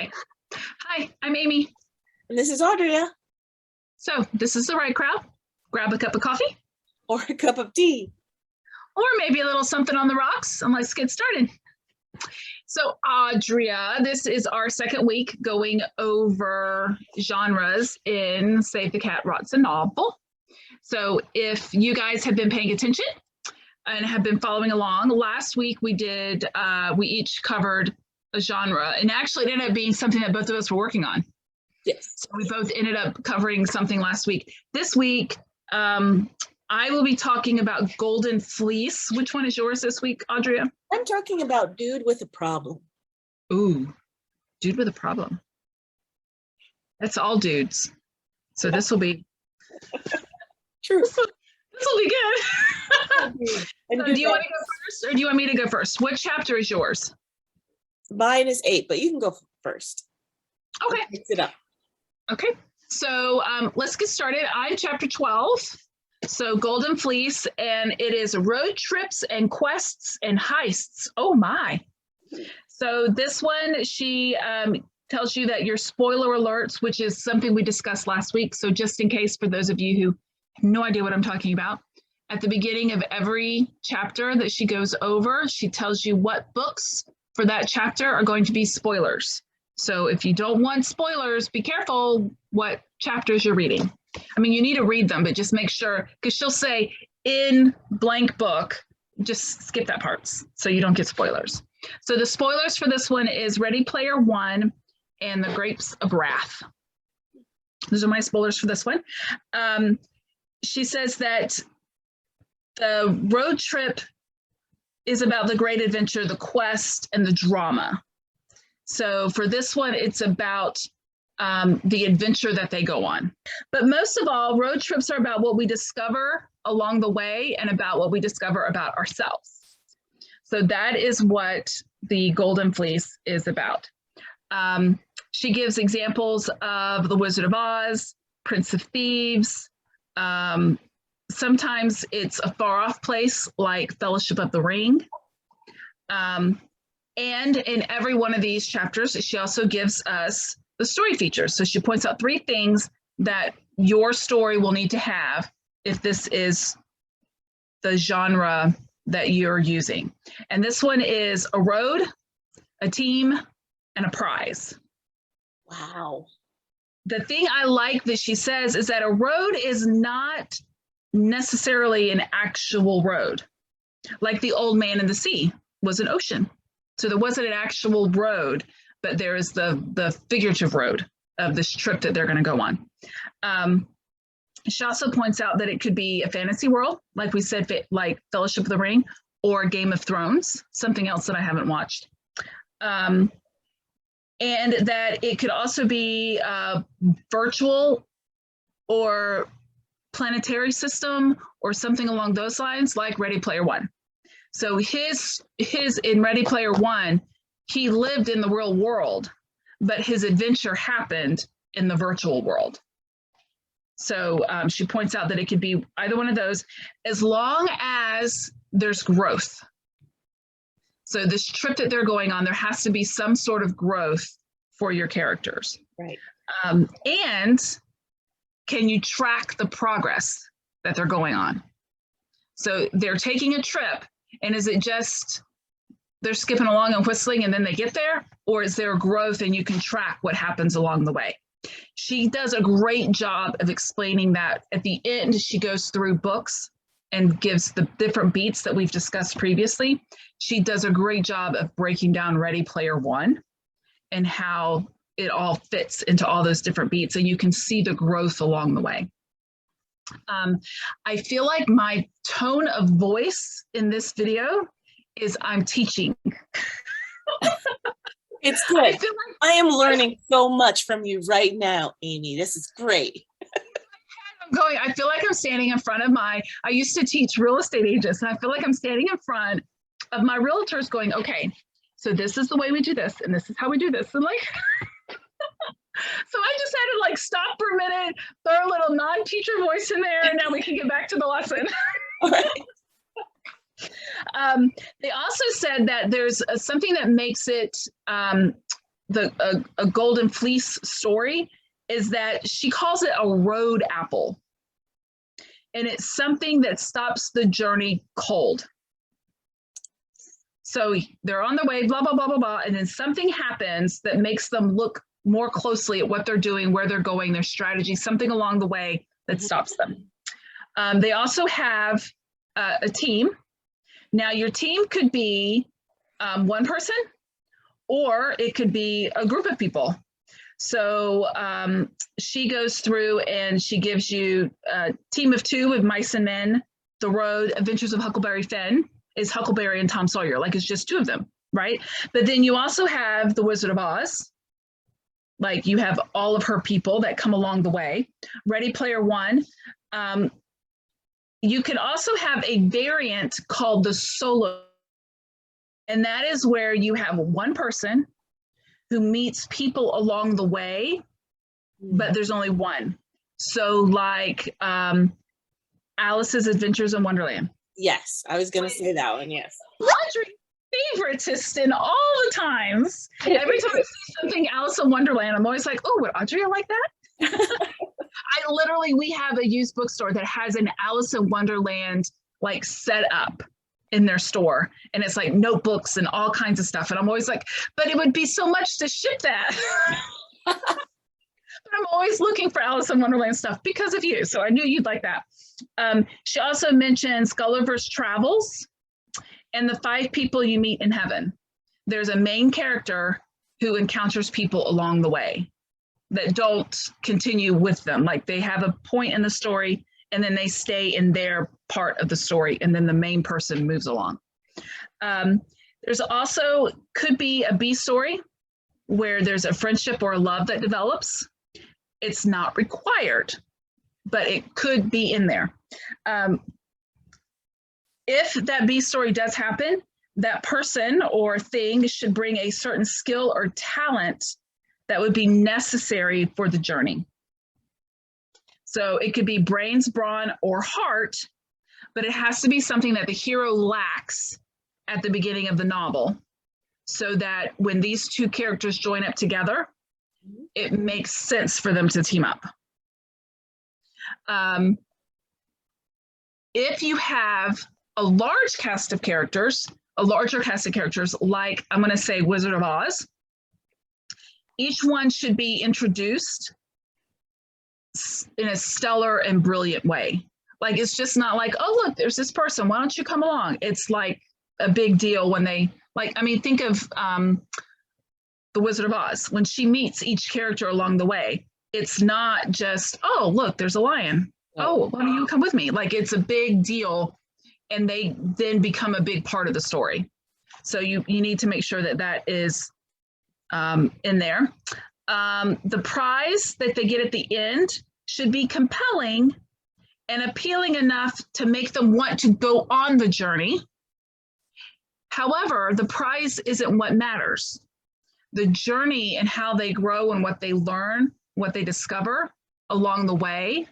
Okay. Hi, I'm Amy. And this is Audria. So this is the right crowd. Grab a cup of coffee Or a cup of tea. or maybe a little something on the rocks and let's get started. So Audria, this is our second week going over genres in Save the Cat Rots a Novel. So if you guys have been paying attention and have been following along, last week we each covered a genre, and actually it ended up being something that both of us were working on. Yes. So we both ended up covering something last week. This week, I will be talking about Golden Fleece. Which one is yours this week, Audria? I'm talking about Dude with a Problem. Ooh, dude with a problem. That's all dudes. So this will be True. this will be good. So do you want to go first or do you want me to go first? What chapter is yours? Mine is 8, but you can go first. Okay. I'll mix it up. Okay. So let's get started. I'm chapter 12. So Golden Fleece, and it is road trips and quests and heists. Oh my. So this one, she tells you that your spoiler alerts, which is something we discussed last week. So just in case for those of you who have no idea what I'm talking about, at the beginning of every chapter that she goes over, she tells you what books for that chapter are going to be spoilers. So if you don't want spoilers, be careful what chapters you're reading. I mean, you need to read them, but just make sure, because she'll say in blank book, just skip that part so you don't get spoilers. So the spoilers for this one is Ready Player One and The Grapes of Wrath. Those are my spoilers for this one. She says that the road trip is about the great adventure, the quest, and the drama. So for this one, it's about the adventure that they go on. But most of all, road trips are about what we discover along the way and about what we discover about ourselves. So that is what the Golden Fleece is about. She gives examples of The Wizard of Oz, Prince of Thieves. Sometimes it's a far off place like Fellowship of the Ring. And in every one of these chapters, she also gives us the story features. So she points out 3 things that your story will need to have if this is the genre that you're using. And this one is a road, a team, and a prize. Wow. The thing I like that she says is that a road is not necessarily an actual road. Like the Old Man in the Sea was an ocean. So there wasn't an actual road, but there is the figurative road of this trip that they're going to go on. She also points out that it could be a fantasy world, like we said, like Fellowship of the Ring or Game of Thrones, something else that I haven't watched. And that it could also be virtual or planetary system or something along those lines, like Ready Player One. So his in Ready Player One, he lived in the real world, but his adventure happened in the virtual world. So she points out that it could be either one of those, as long as there's growth. So this trip that they're going on, there has to be some sort of growth for your characters. Right. And can you track the progress that they're going on? So they're taking a trip, and is it just they're skipping along and whistling and then they get there? Or is there growth and you can track what happens along the way? She does a great job of explaining that. At the end, she goes through books and gives the different beats that we've discussed previously. She does a great job of breaking down Ready Player One and how it all fits into all those different beats, and you can see the growth along the way. I feel like my tone of voice in this video is I'm teaching. It's good. I am learning so much from you right now, Amy. This is great. I feel like I'm standing in front of I used to teach real estate agents, and I feel like I'm standing in front of my realtors going, okay, so this is the way we do this, and this is how we do this. And like, so I just had to like stop for a minute, throw a little non-teacher voice in there, and now we can get back to the lesson. All right. They also said that there's something that makes it a Golden Fleece story is that she calls it a road apple. And it's something that stops the journey cold. So they're on their way, blah, blah, blah, blah, blah. And then something happens that makes them look more closely at what they're doing, where they're going, their strategy, something along the way that stops them. They also have a team. Now your team could be one person, or it could be a group of people. So she goes through and she gives you a team of 2 with Mice and Men. The Road, Adventures of Huckleberry Finn is Huckleberry and Tom Sawyer. Like it's just 2 of them, right? But then you also have The Wizard of Oz. Like you have all of her people that come along the way. Ready Player One. You can also have a variant called the solo. And that is where you have one person who meets people along the way, but there's only one. So like Alice's Adventures in Wonderland. Yes, I was going to say that one, yes. Audrey, favoriteist in all the times. Every time I see something Alice in Wonderland, I'm always like, oh, would Audrey like that? We have a used bookstore that has an Alice in Wonderland like set up in their store. And it's like notebooks and all kinds of stuff. And I'm always like, but it would be so much to ship that. But I'm always looking for Alice in Wonderland stuff because of you. So I knew you'd like that. She also mentions Gulliver's Travels and the 5 people you meet in heaven. There's a main character who encounters people along the way that don't continue with them. Like they have a point in the story and then they stay in their part of the story and then the main person moves along. There's also could be a B story where there's a friendship or a love that develops. It's not required, but it could be in there. If that B story does happen, that person or thing should bring a certain skill or talent that would be necessary for the journey. So it could be brains, brawn, or heart, but it has to be something that the hero lacks at the beginning of the novel so that when these 2 characters join up together, it makes sense for them to team up. If you have a large cast of characters, a larger cast of characters, like I'm going to say Wizard of Oz, each one should be introduced in a stellar and brilliant way. Like, it's just not like, oh, look, there's this person. Why don't you come along? It's like a big deal when they, like, I mean, think of The Wizard of Oz. When she meets each character along the way, it's not just, oh, look, there's a lion. Oh, why don't you come with me? Like, it's a big deal. And they then become a big part of the story. So you need to make sure that that is in there. The prize that they get at the end should be compelling and appealing enough to make them want to go on the journey. However, the prize isn't what matters. The journey and how they grow and what they learn, what they discover along the way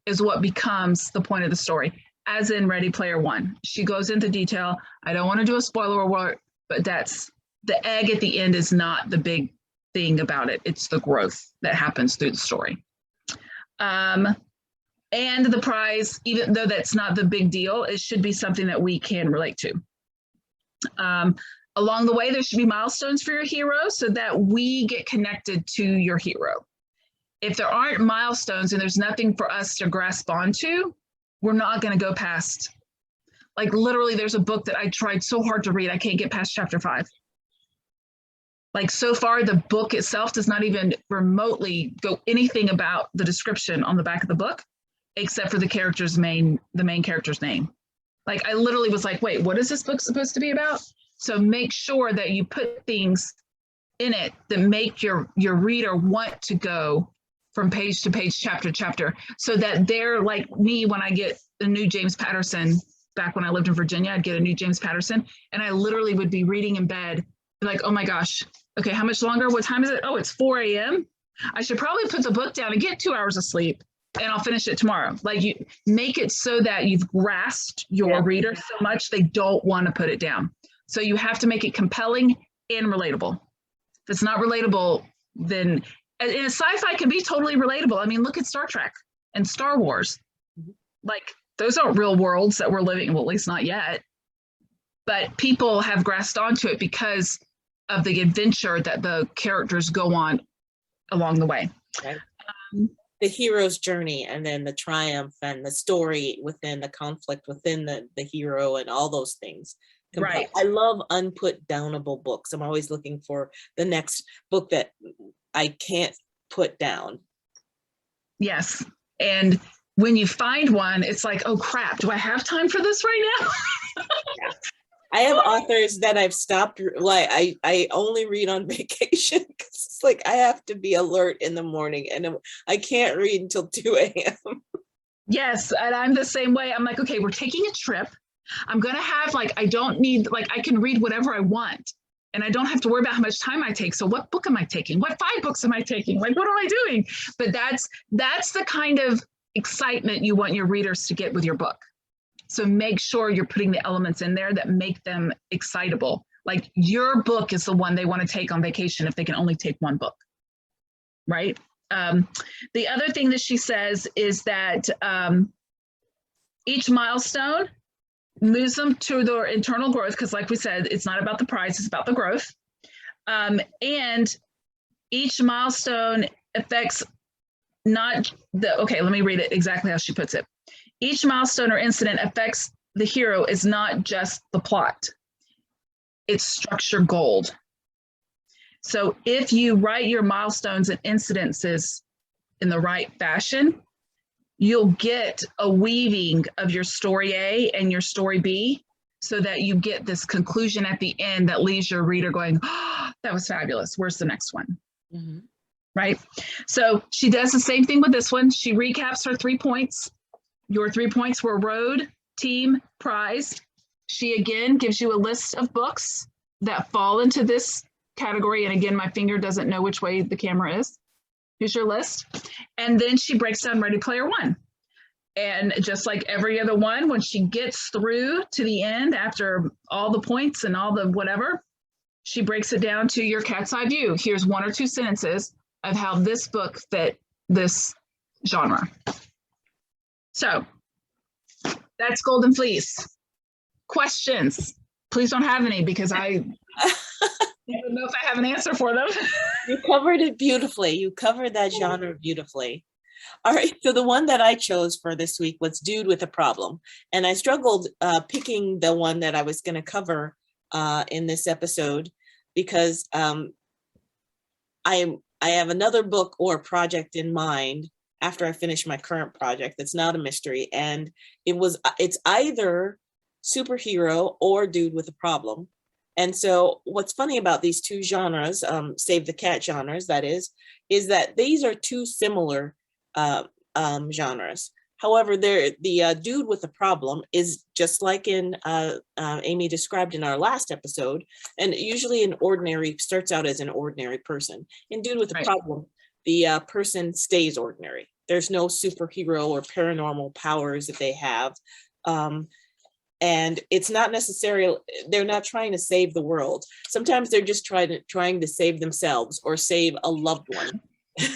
is what becomes the point of the story, as in Ready Player One. She goes into detail. I don't want to do a spoiler alert, but that's the egg at the end is not the big thing about it. It's the growth that happens through the story. And the prize, even though that's not the big deal, it should be something that we can relate to. Along the way, there should be milestones for your hero so that we get connected to your hero. If there aren't milestones and there's nothing for us to grasp onto, we're not going to go past. Like, literally, there's a book that I tried so hard to read, I can't get past chapter 5. Like, so far, the book itself does not even remotely go anything about the description on the back of the book, except for the main character's name. Like, I literally was like, wait, what is this book supposed to be about? So make sure that you put things in it that make your reader want to go from page to page, chapter to chapter, so that they're like me when I get a new James Patterson. Back when I lived in Virginia, I'd get a new James Patterson, and I literally would be reading in bed, like, oh my gosh, okay, how much longer? What time is it? Oh, it's 4 a.m. I should probably put the book down and get 2 hours of sleep, and I'll finish it tomorrow. Like, you make it so that you've grasped your reader so much they don't want to put it down. So you have to make it compelling and relatable If it's not relatable, then and sci-fi can be totally relatable. I mean, look at Star Trek and Star Wars. Like, those aren't real worlds that we're living, well, at least not yet. But people have grasped onto it because of the adventure that the characters go on along the way. Right. The hero's journey, and then the triumph and the story within the conflict within the hero and all those things. Right. I love unput downable books. I'm always looking for the next book that I can't put down. Yes. And when you find one, it's like, oh crap, do I have time for this right now? Yeah. I have authors that I've stopped, like I only read on vacation because it's like I have to be alert in the morning and I can't read until 2 a.m. Yes, and I'm the same way. I'm like, okay, we're taking a trip. I'm going to have I don't need, I can read whatever I want and I don't have to worry about how much time I take. So what book am I taking? What 5 books am I taking? What am I doing? But that's the kind of excitement you want your readers to get with your book. So make sure you're putting the elements in there that make them excitable. Like, your book is the one they want to take on vacation if they can only take one book, right? The other thing that she says is that each milestone moves them to their internal growth, because like we said, it's not about the prize, it's about the growth. And each milestone affects not the, okay, let me read it exactly how she puts it. Each milestone or incident affects the hero is not just the plot. It's structure gold. So if you write your milestones and incidences in the right fashion, you'll get a weaving of your story A and your story B so that you get this conclusion at the end that leaves your reader going, oh, that was fabulous. Where's the next one? Mm-hmm. Right? So she does the same thing with this one. She recaps her 3 points. Your 3 points were road, team, prize. She again gives you a list of books that fall into this category. And again, my finger doesn't know which way the camera is. Here's your list. And then she breaks down Ready Player One. And just like every other one, when she gets through to the end, after all the points and all the whatever, she breaks it down to your cat's eye view. Here's 1 or 2 sentences of how this book fit this genre. So that's Golden Fleece. Questions? Please don't have any, because I don't know if I have an answer for them. You covered it beautifully. You covered that genre beautifully. All right, so the one that I chose for this week was Dude with a Problem. And I struggled picking the one that I was going to cover in this episode because I have another book or project in mind after I finish my current project that's not a mystery. And it's either superhero or Dude with a Problem. And so what's funny about these 2 genres, Save the Cat genres, that is that these are 2 similar genres. However, the Dude with a Problem is just like in Amy described in our last episode, and usually starts out as an ordinary person. In Dude with a Problem, the person stays ordinary. There's no superhero or paranormal powers that they have. And it's not necessarily, they're not trying to save the world. Sometimes they're just trying to save themselves or save a loved one.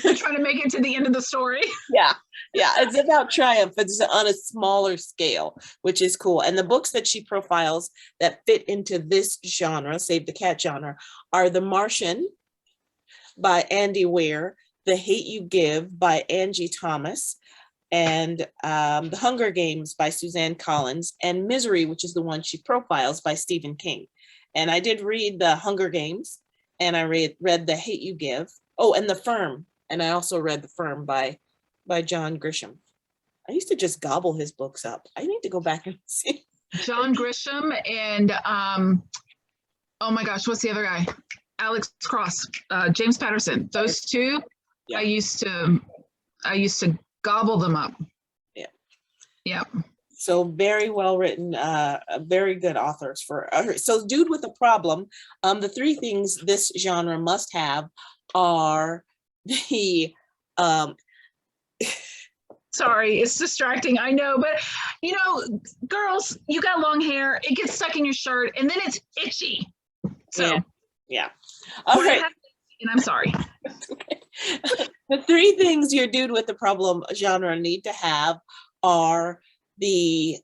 They're trying to make it to the end of the story. Yeah. It's about triumph. It's on a smaller scale, which is cool. And the books that she profiles that fit into this genre, Save the Cat genre, are The Martian by Andy Weir, The Hate You Give by Angie Thomas, and The Hunger Games by Suzanne Collins, and Misery, which is the one she profiles, by Stephen King. And I did read The Hunger Games, and I read The Hate You Give. Oh, and The Firm. And I also read The Firm by John Grisham. I used to just gobble his books up. I need to go back and see. John Grisham and, oh my gosh, what's the other guy? Alex Cross, James Patterson. Those 2, yeah. I used to gobble them up. Yeah. So very well written, very good authors so Dude with a Problem. The 3 things this genre must have are the sorry, it's distracting, I know, but girls, you got long hair, it gets stuck in your shirt and then it's itchy. So yeah. All right. and I'm sorry. The three things your dude with the problem genre need to have are the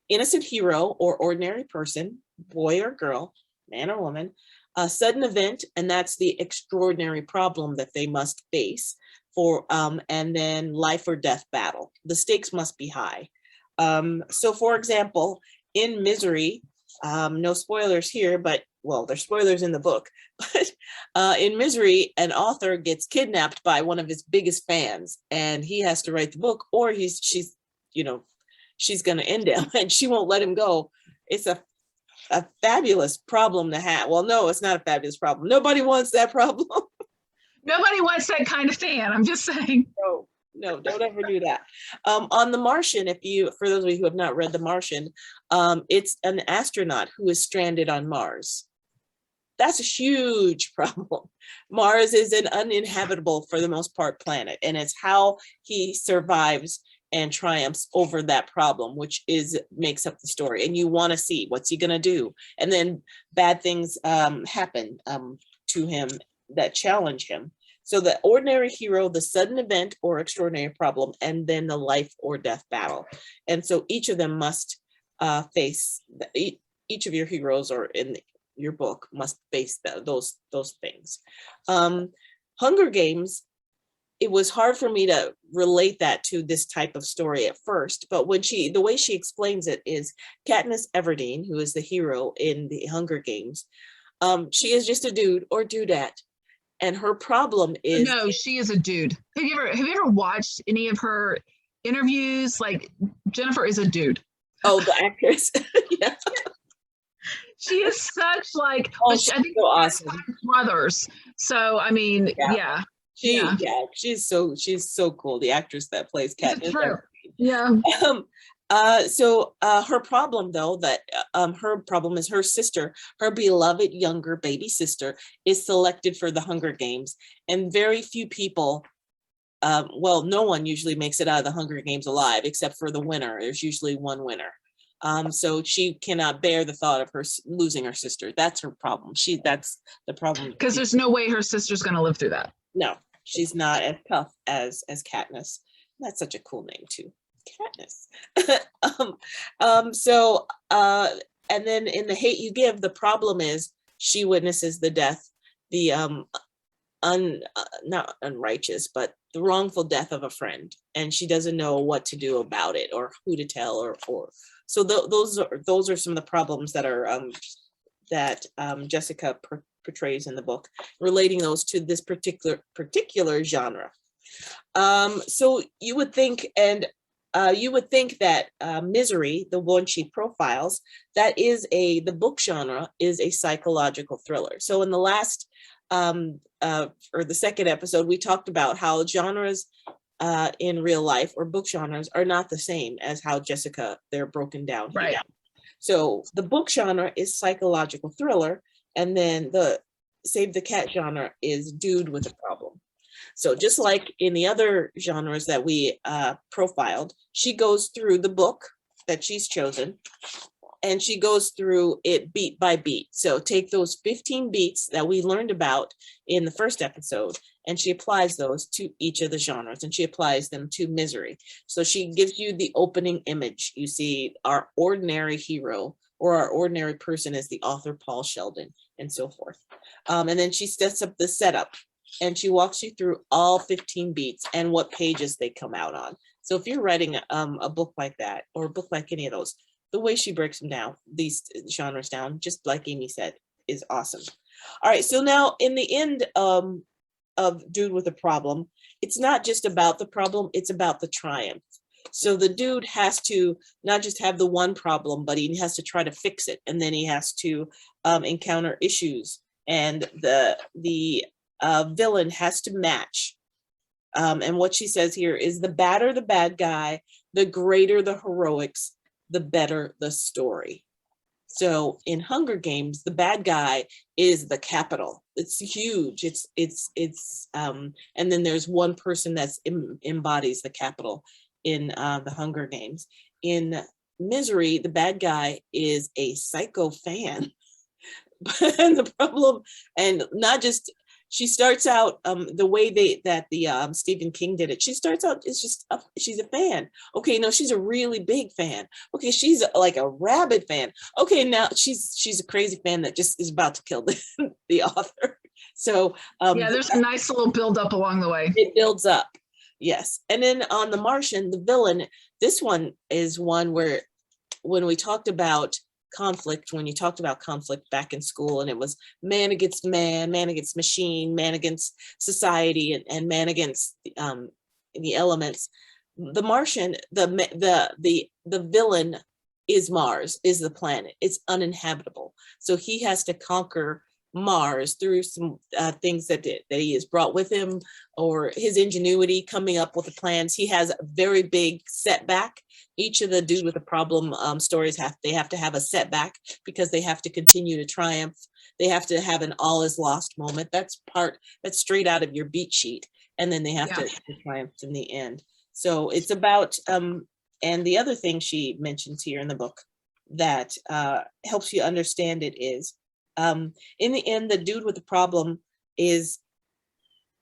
innocent hero or ordinary person, boy or girl, man or woman, a sudden event, and that's the extraordinary problem that they must face for, and then life or death battle. The stakes must be high. So for example, in Misery, no spoilers here, but well, there's spoilers in the book, but in Misery, an author gets kidnapped by one of his biggest fans, and he has to write the book, or she's going to end him, and she won't let him go. It's a fabulous problem to have. Well, no, it's not a fabulous problem. Nobody wants that problem. Nobody wants that kind of fan. I'm just saying. No, don't ever do that. On The Martian, for those of you who have not read The Martian, it's an astronaut who is stranded on Mars. That's a huge problem. Mars is an uninhabitable, for the most part, planet, and it's how he survives and triumphs over that problem, which makes up the story. And you want to see what's he going to do, and then bad things happen to him that challenge him. So the ordinary hero, the sudden event or extraordinary problem, and then the life or death battle. And so each of them must face, each of your heroes or in your book must face those things. Hunger Games, it was hard for me to relate that to this type of story at first, but the way she explains it is Katniss Everdeen, who is the hero in the Hunger Games, she is just a dude or dudette. And her problem is... No, she is a dude. Have you ever watched any of her interviews? Like, Jennifer is a dude. Oh, the actress. Yeah. She is such like, I think so awesome. Brothers. So, I mean, yeah. She's so cool. The actress that plays Katniss. Yeah. So her problem, though, her problem is her sister, her beloved younger baby sister, is selected for the Hunger Games, and very few people, no one usually makes it out of the Hunger Games alive, except for the winner. There's usually one winner. So she cannot bear the thought of her losing her sister. That's her problem. That's the problem. Because there's no way her sister's going to live through that. No, she's not as tough as Katniss. That's such a cool name too. Katniss. And then in The Hate You Give, the problem is she witnesses the death, the not unrighteous, but the wrongful death of a friend, and she doesn't know what to do about it or who to tell or so those are some of the problems that are that Jessica portrays in the book, relating those to this particular genre. So you would think that Misery, the one she profiles, the book genre is a psychological thriller. So in the last or the second episode, we talked about how genres in real life or book genres are not the same as how they're broken down here. Right. So the book genre is psychological thriller, and then the Save the Cat genre is dude with a problem. So just like in the other genres that we profiled, she goes through the book that she's chosen, and she goes through it beat by beat. So take those 15 beats that we learned about in the first episode, and she applies those to each of the genres, and she applies them to Misery. So she gives you the opening image. You see our ordinary hero or our ordinary person is the author Paul Sheldon, and so forth. And then she sets up the setup, and she walks you through all 15 beats and what pages they come out on. So if you're writing a book like that, or a book like any of those, the way she breaks them down, these genres down, just like Amy said, is awesome. All right, so now in the end of Dude with a Problem, it's not just about the problem, it's about the triumph. So the dude has to not just have the one problem, but he has to try to fix it, and then he has to encounter issues, and the villain has to match. And what she says here is, the badder the bad guy, the greater the heroics, the better the story. So in Hunger Games, the bad guy is the Capitol. It's huge. And then there's one person that embodies the Capitol in the Hunger Games. In Misery, the bad guy is a psycho fan. And the problem, and not just, she starts out the way that the Stephen King did it. She starts out, it's just she's a fan. Okay, no, she's a really big fan. Okay, she's like a rabid fan. Okay, now she's a crazy fan that just is about to kill the author. So yeah, there's a nice little build up along the way. It builds up. Yes. And then on The Martian, the villain, this one is one where when we talked about conflict, when you talked about conflict back in school, and it was man against man against machine, man against society, and man against the elements. The Martian, the villain is Mars, is the planet. It's uninhabitable. So he has to conquer Mars through some things that he has brought with him, or his ingenuity coming up with the plans. He has a very big setback. Each of the Dude with a Problem stories have to have a setback because they have to continue to triumph. They have to have an all is lost moment. That's straight out of your beat sheet, and then they have to triumph in the end. So it's about and the other thing she mentions here in the book that helps you understand it is, in the end, the Dude with the Problem is,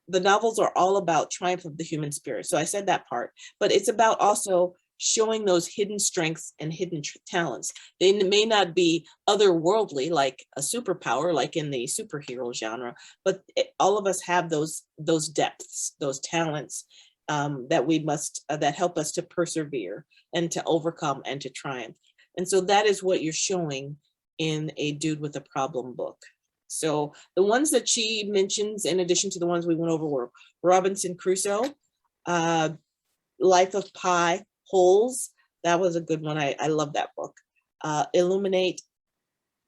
the novels are all about triumph of the human spirit. So I said that part, but it's about also showing those hidden strengths and hidden talents. They may not be otherworldly, like a superpower, like in the superhero genre, but all of us have those depths, those talents that we must, that help us to persevere and to overcome and to triumph. And so that is what you're showing in a Dude with a Problem book. So the ones that she mentions, in addition to the ones we went over, were Robinson Crusoe, Life of Pi, Holes. That was a good one. I love that book. Illuminate,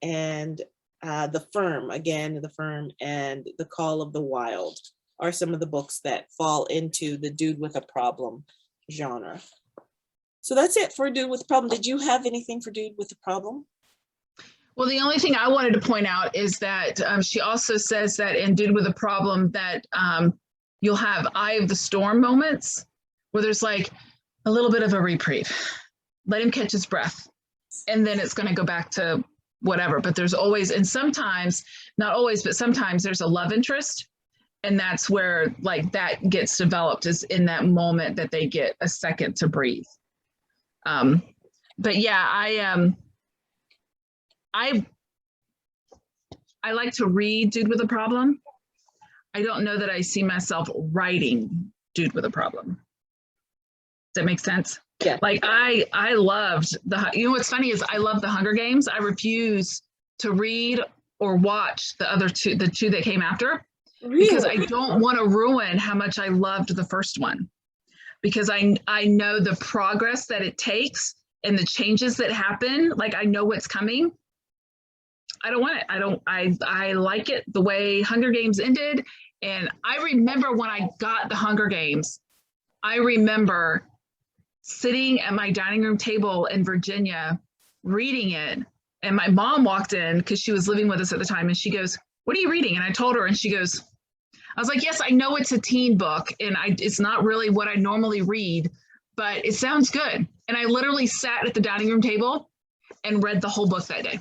and The Firm, again, The Firm, and The Call of the Wild are some of the books that fall into the Dude with a Problem genre. So that's it for Dude with a Problem. Did you have anything for Dude with a Problem? Well, the only thing I wanted to point out is that she also says that in Dude with a Problem that you'll have eye of the storm moments where there's like a little bit of a reprieve. Let him catch his breath. And then it's going to go back to whatever. But there's always, and sometimes, not always, but sometimes there's a love interest. And that's where like that gets developed, is in that moment that they get a second to breathe. But yeah, I like to read Dude with a Problem. I don't know that I see myself writing Dude with a Problem. Does that make sense? Yeah. Like I loved you know what's funny is I love the Hunger Games. I refuse to read or watch the two that came after. Really? Because I don't want to ruin how much I loved the first one. Because I know the progress that it takes and the changes that happen. Like I know what's coming. I don't want it. I like it the way Hunger Games ended. And I remember when I got the Hunger Games, I remember sitting at my dining room table in Virginia, reading it. And my mom walked in because she was living with us at the time. And she goes, "What are you reading?" And I told her, and she goes, I was like, "Yes, I know it's a teen book. And it's not really what I normally read, but it sounds good." And I literally sat at the dining room table and read the whole book that day.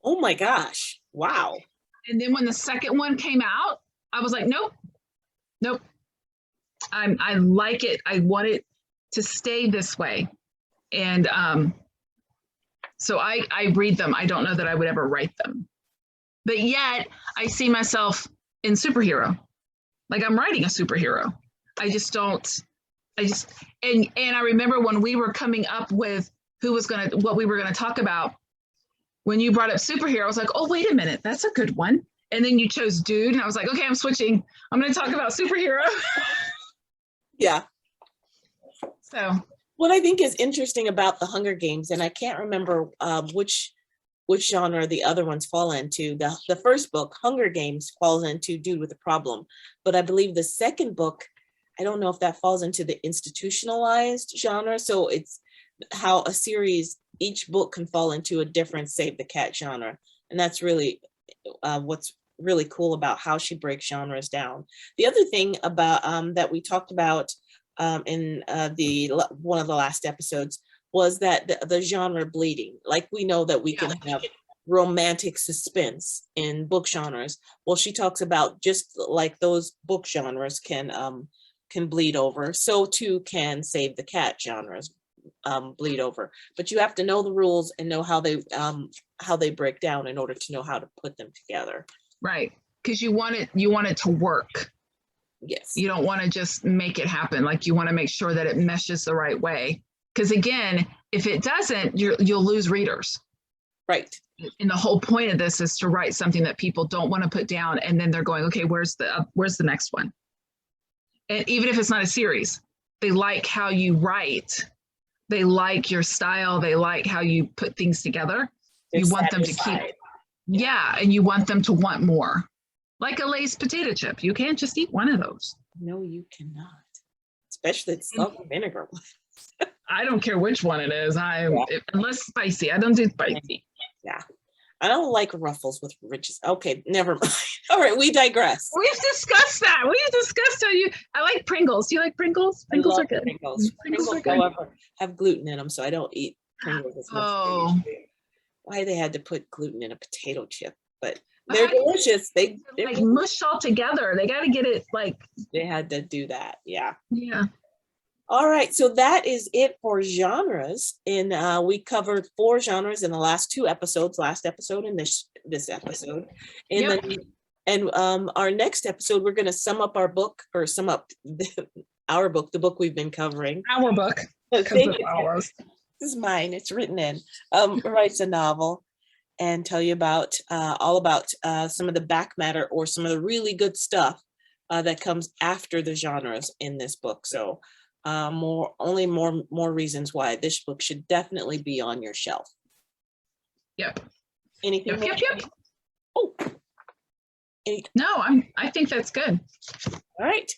Oh my gosh. Wow. And then when the second one came out, I was like, nope. I like it. I want it to stay this way. And so I read them. I don't know that I would ever write them. But yet I see myself in superhero. Like I'm writing a superhero. And I remember when we were coming up with what we were gonna talk about, when you brought up superhero, I was like, oh, wait a minute, that's a good one. And then you chose Dude, and I was like, okay, I'm switching. I'm going to talk about superhero. Yeah. So what I think is interesting about the Hunger Games, and I can't remember which genre the other ones fall into. The first book, Hunger Games, falls into Dude with a Problem. But I believe the second book, I don't know if that falls into the institutionalized genre. So it's how a series, each book can fall into a different Save the Cat genre. And that's really what's really cool about how she breaks genres down. The other thing about that we talked about in one of the last episodes was that the genre bleeding. Like we know that we can have romantic suspense in book genres. Well, she talks about just like those book genres can bleed over, so too can Save the Cat genres bleed over. But you have to know the rules and know how they break down in order to know how to put them together. Right. Because you want it to work. Yes. You don't want to just make it happen. Like, you want to make sure that it meshes the right way. Because again, if it doesn't, you'll lose readers. Right. And the whole point of this is to write something that people don't want to put down, and then they're going, okay, where's the next one? And even if it's not a series, they like how you write. They like your style. They like how you put things together. They're you want them to keep, yeah, and you want them to want more. Like a Lay's potato chip. You can't just eat one of those. No, you cannot. Especially the salt and vinegar one. I don't care which one it is. Unless spicy. I don't do spicy. Yeah. I don't like Ruffles with riches. Okay, never mind. All right, we digress. We've discussed that. We've discussed I like Pringles. Do you like Pringles? Pringles are good. Pringles, however, have gluten in them, so I don't eat Pringles as much. Oh. Why they had to put gluten in a potato chip, but they're delicious. They're like mush all together. They got to get it like. They had to do that. Yeah. Yeah. All right, so that is it for genres. And we covered 4 genres in the last 2 episodes, last episode and this episode. And then our next episode, we're going to sum up our book, or sum up our book, the book we've been covering. Our book. Thank you. This is mine. It's written in. Writes a novel and tell you about all about some of the back matter or some of the really good stuff that comes after the genres in this book. So more reasons why this book should definitely be on your shelf. Yep. Anything? Yep. Oh. No, I think that's good. All right.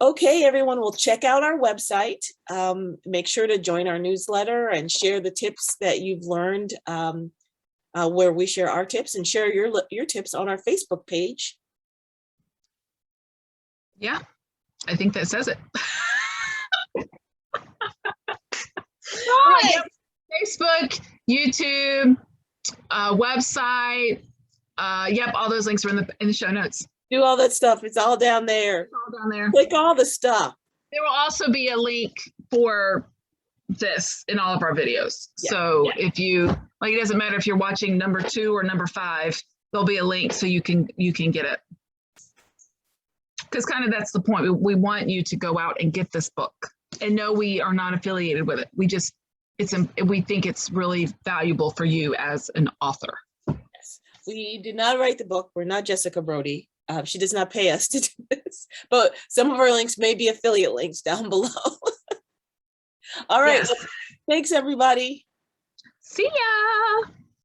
Okay, everyone, will check out our website. Make sure to join our newsletter and share the tips that you've learned, where we share our tips, and share your tips on our Facebook page. Yeah, I think that says it. Yep. Facebook, YouTube, website. Yep, all those links are in the show notes. Do all that stuff. It's all down there. It's all down there. Click all the stuff. There will also be a link for this in all of our videos. Yeah. So if you like, it doesn't matter if you're watching number 2 or number 5, there'll be a link so you can get it. Because kind of that's the point. We want you to go out and get this book. And no, we are not affiliated with it. We think it's really valuable for you as an author. Yes. We did not write the book. We're not Jessica Brody. She does not pay us to do this, but some of our links may be affiliate links down below. All right. Yes. Thanks, everybody. See ya.